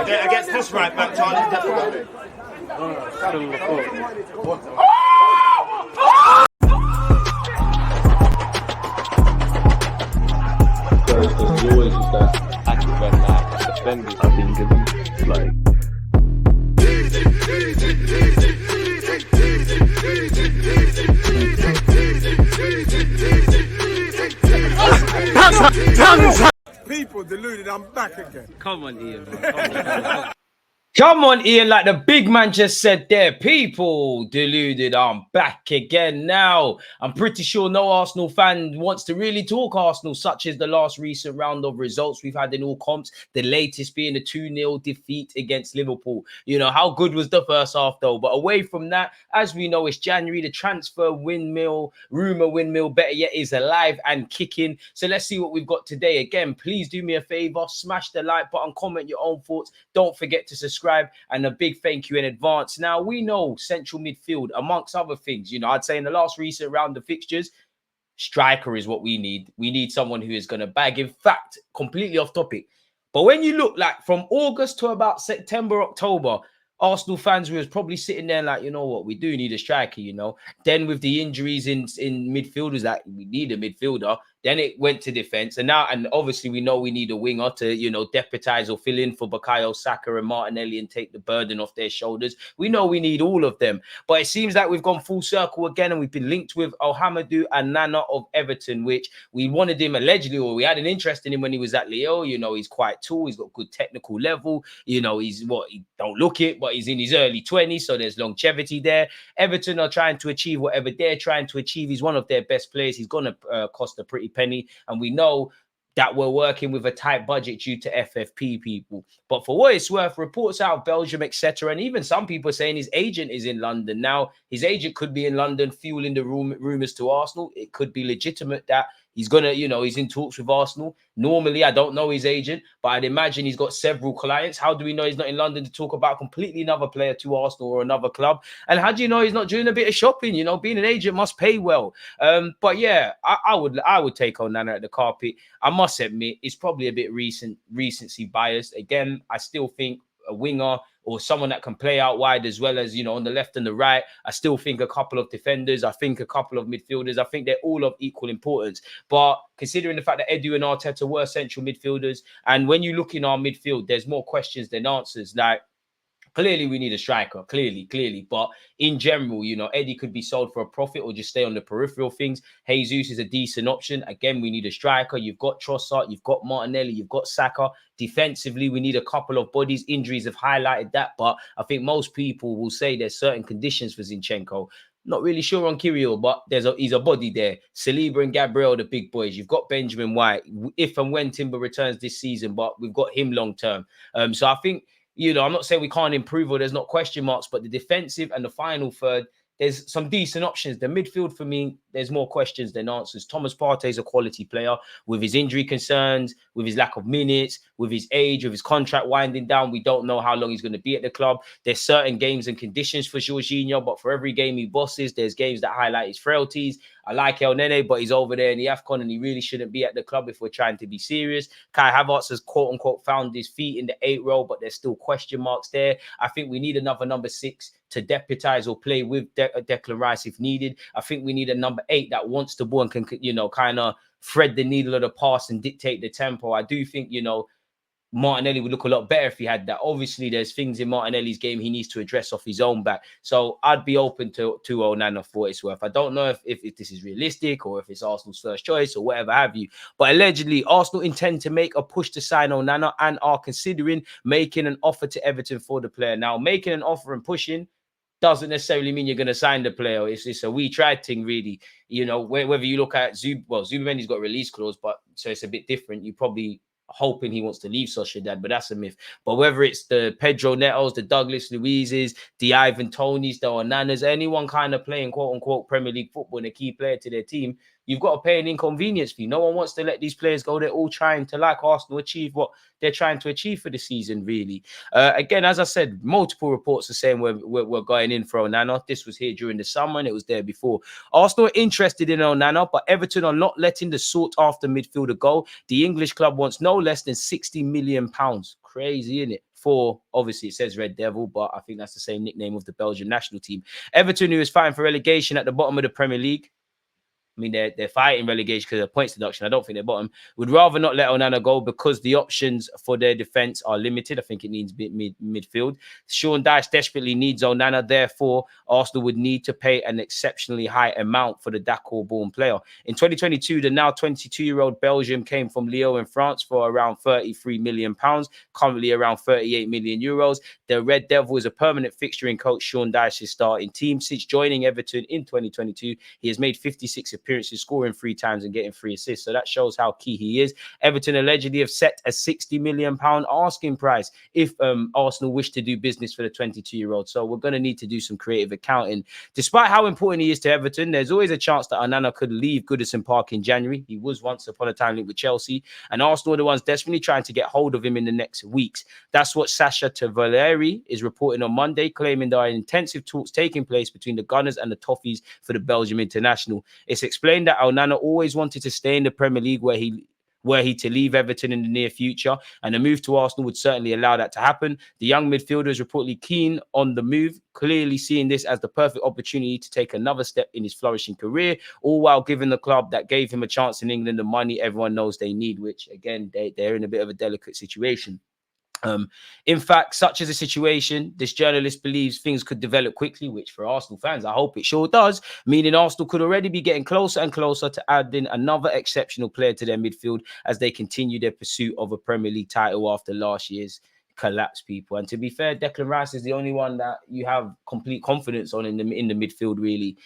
Against this right back, Charlie, definitely. There's always just that active red line defending. I think it's like. People deluded, I'm back again. Come on, Ian. Man. Come on, Ian, like the big man just said there. People deluded, I'm back again now. I'm pretty sure no Arsenal fan wants to really talk Arsenal, such as the last recent round of results we've had in all comps, the latest being a 2-0 defeat against Liverpool. You know, how good was the first half though? But away from that, as we know, it's January, the transfer windmill, rumour windmill, better yet, is alive and kicking. So let's see what we've got today. Again, please do me a favour, smash the like button, comment your own thoughts. Don't forget to subscribe. And a big thank you in advance. Now, we know central midfield, amongst other things, you know, I'd say in the last recent round of fixtures, striker is what we need. We need someone who is going to bag. In fact, completely off topic. But when you look like from August to about September, October, Arsenal fans was probably sitting there like, you know what, we do need a striker, you know. Then with the injuries in midfielders, like we need a midfielder. Then it went to defense. And now, and obviously we know we need a winger to, you know, deputize or fill in for Bukayo Saka and Martinelli and take the burden off their shoulders. We know we need all of them. But it seems like we've gone full circle again and we've been linked with Alhamadou Onana of Everton, which we wanted him allegedly, or we had an interest in him when he was at Lille. You know, he's quite tall. He's got good technical level. You know, he don't look it, but he's in his early 20s. So there's longevity there. Everton are trying to achieve whatever they're trying to achieve. He's one of their best players. He's going to cost a pretty penny, and we know that we're working with a tight budget due to FFP people. But for what it's worth, reports out of Belgium, etc., and even some people are saying his agent is in London. Now, his agent could be in London fueling the rumors to Arsenal. It could be legitimate that he's going to, you know, he's in talks with Arsenal. Normally, I don't know his agent, but I'd imagine he's got several clients. How do we know he's not in London to talk about completely another player to Arsenal or another club? And how do you know he's not doing a bit of shopping? You know, being an agent must pay well. But yeah, I would take Onana at the carpet. I must admit, it's probably a bit recency biased. Again, I still think a winger or someone that can play out wide as well as, you know, on the left and the right. I still think a couple of defenders. I think a couple of midfielders. I think they're all of equal importance. But considering the fact that Edu and Arteta were central midfielders, and when you look in our midfield, there's more questions than answers. Like, clearly, we need a striker. Clearly. But in general, you know, Eddie could be sold for a profit or just stay on the peripheral things. Jesus is a decent option. Again, we need a striker. You've got Trossard, you've got Martinelli, you've got Saka. Defensively, we need a couple of bodies. Injuries have highlighted that. But I think most people will say there's certain conditions for Zinchenko. Not really sure on Kirill, but he's a body there. Saliba and Gabriel, the big boys. You've got Benjamin White, if and when Timber returns this season, but we've got him long term. So I think, you know, I'm not saying we can't improve or there's not question marks, but the defensive and the final third, there's some decent options. The midfield, for me, there's more questions than answers. Thomas Partey is a quality player. With his injury concerns, with his lack of minutes, with his age, with his contract winding down, we don't know how long he's going to be at the club. There's certain games and conditions for Jorginho, but for every game he bosses, there's games that highlight his frailties. I like El Nene, but he's over there in the AFCON and he really shouldn't be at the club if we're trying to be serious. Kai Havertz has quote-unquote found his feet in the 8 role, but there's still question marks there. I think we need another number 6 to deputize or play with Declan Rice if needed. I think we need a number 8 that wants the ball and can, you know, kind of thread the needle of the pass and dictate the tempo. I do think, you know, Martinelli would look a lot better if he had that. Obviously, there's things in Martinelli's game he needs to address off his own back. So I'd be open to Onana for what it's worth. I don't know if this is realistic or if it's Arsenal's first choice or whatever have you. But allegedly, Arsenal intend to make a push to sign Onana and are considering making an offer to Everton for the player. Now, making an offer and pushing doesn't necessarily mean you're going to sign the player. It's a we tried thing, really. You know, whether you look at Zubamendi's got a release clause, but so it's a bit different. You probably hoping he wants to leave Sociedad, but that's a myth. But whether it's the Pedro Netos, the Douglas Luizes, the Ivan Tonys, the Onanas, anyone kind of playing quote-unquote Premier League football and a key player to their team, you've got to pay an inconvenience fee. No one wants to let these players go. They're all trying to, like Arsenal, achieve what they're trying to achieve for the season, really. Again, as I said, multiple reports are saying we're going in for Onana. This was here during the summer and it was there before. Arsenal are interested in Onana, but Everton are not letting the sought-after midfielder go. The English club wants no less than £60 million. Crazy, isn't it? for, obviously it says Red Devil, but I think that's the same nickname of the Belgian national team. Everton, who is fighting for relegation at the bottom of the Premier League, I mean, they're fighting relegation because of points deduction. I don't think they're bottom. Would rather not let Onana go because the options for their defense are limited. I think it needs midfield. Sean Dyche desperately needs Onana. Therefore, Arsenal would need to pay an exceptionally high amount for the Dakar-born player. In 2022, the now 22-year-old Belgium came from Lyon in France for around £33 million, currently around 38 million euros. The Red Devil is a permanent fixture in coach Sean Dyche's starting team. Since joining Everton in 2022, he has made 56 appearances, scoring 3 times and getting 3 assists. So that shows how key he is. Everton allegedly have set a £60 million asking price if Arsenal wish to do business for the 22-year-old. So we're going to need to do some creative accounting. Despite how important he is to Everton, there's always a chance that Onana could leave Goodison Park in January. He was once upon a time linked with Chelsea, and Arsenal are the ones desperately trying to get hold of him in the next weeks. That's what Sasha Tavaleri is reporting on Monday, claiming there are intensive talks taking place between the Gunners and the Toffees for the Belgium international. It's explained that Onana always wanted to stay in the Premier League were he to leave Everton in the near future, and a move to Arsenal would certainly allow that to happen. The young midfielder is reportedly keen on the move, clearly seeing this as the perfect opportunity to take another step in his flourishing career, all while giving the club that gave him a chance in England the money everyone knows they need, which, again, they're in a bit of a delicate situation. In fact, such as a situation, this journalist believes things could develop quickly, which for Arsenal fans, I hope it sure does, meaning Arsenal could already be getting closer and closer to adding another exceptional player to their midfield as they continue their pursuit of a Premier League title after last year's collapse, people. And to be fair, Declan Rice is the only one that you have complete confidence on in the midfield, really.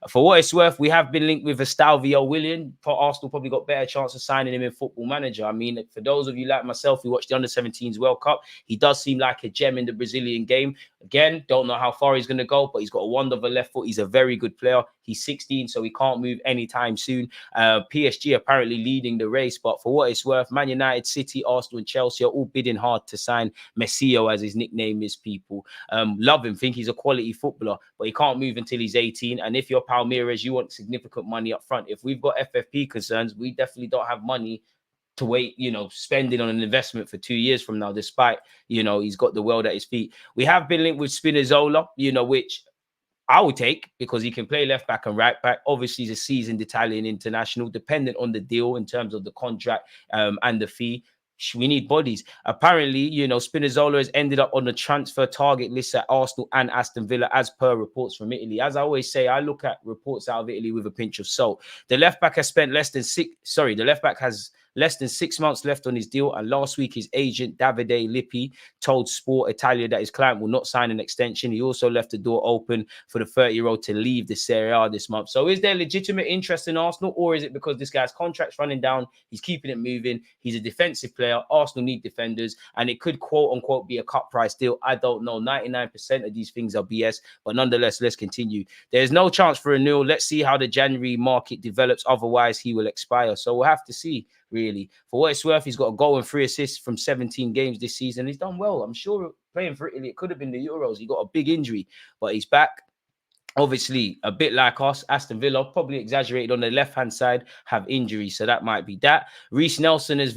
For what it's worth, we have been linked with Estalvio Willian. Arsenal probably got better chance of signing him in Football Manager. I mean, for those of you like myself who watched the Under-17s World Cup, he does seem like a gem in the Brazilian game. Again, don't know how far he's going to go, but he's got a wonder of a left foot. He's a very good player. He's 16, so he can't move anytime soon. PSG apparently leading the race, but for what it's worth, Man United, City, Arsenal, and Chelsea are all bidding hard to sign Messio, as his nickname is, people. Love him, think he's a quality footballer, but he can't move until he's 18. And if you're Palmeiras, you want significant money up front. If we've got FFP concerns, we definitely don't have money to wait, spending on an investment for 2 years from now, despite, he's got the world at his feet. We have been linked with Spinnazola, which I would take because he can play left back and right back. Obviously, he's a seasoned Italian international, dependent on the deal in terms of the contract and the fee. We need bodies. Apparently, Spinnazola has ended up on the transfer target list at Arsenal and Aston Villa, as per reports from Italy. As I always say, I look at reports out of Italy with a pinch of salt. The left back has less than 6 months left on his deal, and last week his agent Davide Lippi told Sport Italia that his client will not sign an extension. He also left the door open for the 30-year-old to leave the Serie A this month. So is there legitimate interest in Arsenal, or is it because this guy's contract's running down, he's keeping it moving, he's a defensive player, Arsenal need defenders, and it could quote-unquote be a cut price deal? I don't know. 99% of these things are BS, but nonetheless, let's continue. There's no chance for renewal. Let's see how the January market develops. Otherwise, he will expire. So we'll have to see, really. For what it's worth, he's got a goal and 3 assists from 17 games this season. He's done well. I'm sure playing for Italy, it could have been the Euros. He got a big injury, but he's back. Obviously, a bit like us, Aston Villa, probably exaggerated on the left-hand side, have injuries, so that might be that. Reece Nelson has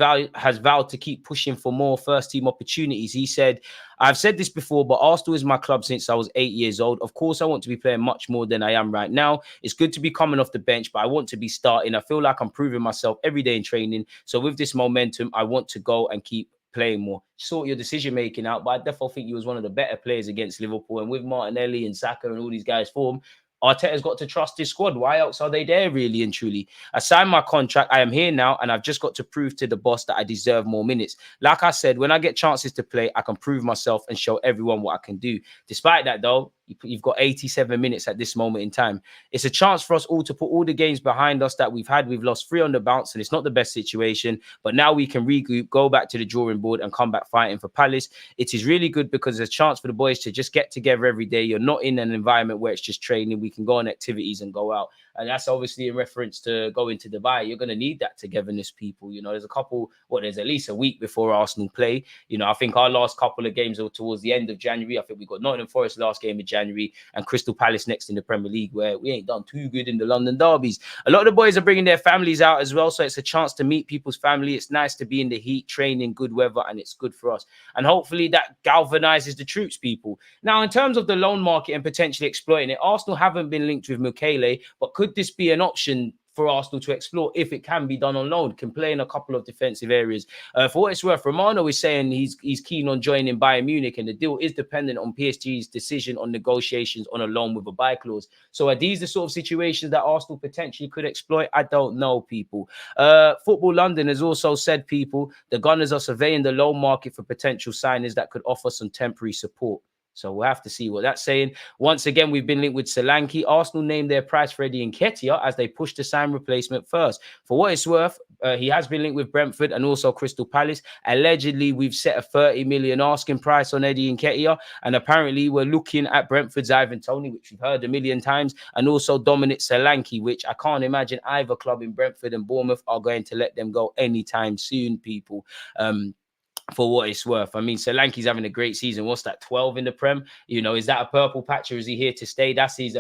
vowed to keep pushing for more first-team opportunities. He said, I've said this before, but Arsenal is my club since I was 8 years old. Of course, I want to be playing much more than I am right now. It's good to be coming off the bench, but I want to be starting. I feel like I'm proving myself every day in training. So with this momentum, I want to go and keep playing more. Sort your decision making out, but I definitely think he was one of the better players against Liverpool. And with Martinelli and Saka and all these guys form, Arteta's got to trust his squad. Why else are they there, really and truly? I signed my contract. I am here now, and I've just got to prove to the boss that I deserve more minutes. Like I said, when I get chances to play, I can prove myself and show everyone what I can do. Despite that, though, you've got 87 minutes at this moment in time. It's a chance for us all to put all the games behind us that we've had. We've lost 3 on the bounce, and it's not the best situation. But now we can regroup, go back to the drawing board, and come back fighting for Palace. It is really good because there's a chance for the boys to just get together every day. You're not in an environment where it's just training. We can go on activities and go out. And that's obviously in reference to going to Dubai. You're going to need that togetherness, people. There's there's at least a week before Arsenal play. I think our last couple of games are towards the end of January. I think we got Nottingham Forest last game in January. January, and Crystal Palace next in the Premier League, where we ain't done too good in the London derbies. A lot of the boys are bringing their families out as well, so it's a chance to meet people's family. It's nice to be in the heat, training, good weather, and it's good for us. And hopefully that galvanizes the troops, people. Now, in terms of the loan market and potentially exploiting it, Arsenal haven't been linked with Mukele, but could this be an option for Arsenal to explore if it can be done on loan? Can play in a couple of defensive areas. For what it's worth, Romano is saying he's keen on joining Bayern Munich, and the deal is dependent on PSG's decision on negotiations on a loan with a buy clause. So are these the sort of situations that Arsenal potentially could exploit? I don't know, people. Football London has also said, people, the Gunners are surveying the loan market for potential signings that could offer some temporary support. So we'll have to see what that's saying. Once again, we've been linked with Solanke. Arsenal named their price for Eddie Nketiah as they push to sign replacement first. For what it's worth, he has been linked with Brentford and also Crystal Palace. Allegedly, we've set a 30 million asking price on Eddie Nketiah, and apparently we're looking at Brentford's Ivan Toney, which we've heard a million times, and also Dominic Solanke, which I can't imagine either club in Brentford and Bournemouth are going to let them go anytime soon, people. For what it's worth. I mean, Solanke's having a great season. What's that, 12 in the Prem? You know, is that a purple patch or is he here to stay? That's his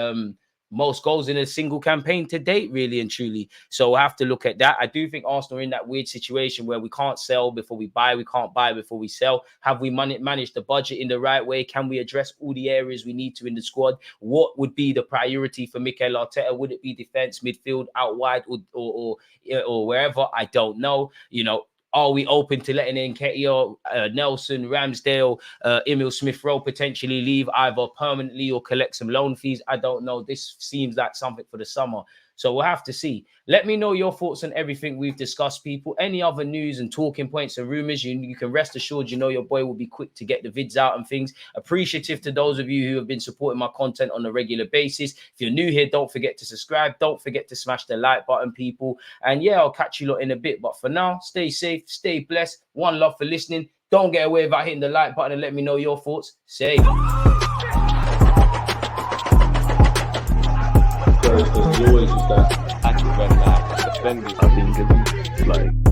most goals in a single campaign to date, really and truly. So we'll have to look at that. I do think Arsenal are in that weird situation where we can't sell before we buy. We can't buy before we sell. Have we managed the budget in the right way? Can we address all the areas we need to in the squad? What would be the priority for Mikel Arteta? Would it be defense, midfield, out wide, or wherever? I don't know. You know, are we open to letting Nketiah, Nelson, Ramsdale, Emil Smith-Rowe potentially leave either permanently or collect some loan fees? I don't know. This seems like something for the summer. So we'll have to see. Let me know your thoughts on everything we've discussed, people. Any other news and talking points and rumors, you can rest assured, you know, your boy will be quick to get the vids out and things. Appreciative to those of you who have been supporting my content on a regular basis. If you're new here, don't forget to subscribe. Don't forget to smash the like button, people. And yeah, I'll catch you lot in a bit. But for now, stay safe, stay blessed. One love for listening. Don't get away without hitting the like button and let me know your thoughts. Safe. There's always just that active red flag, defending. I think it's like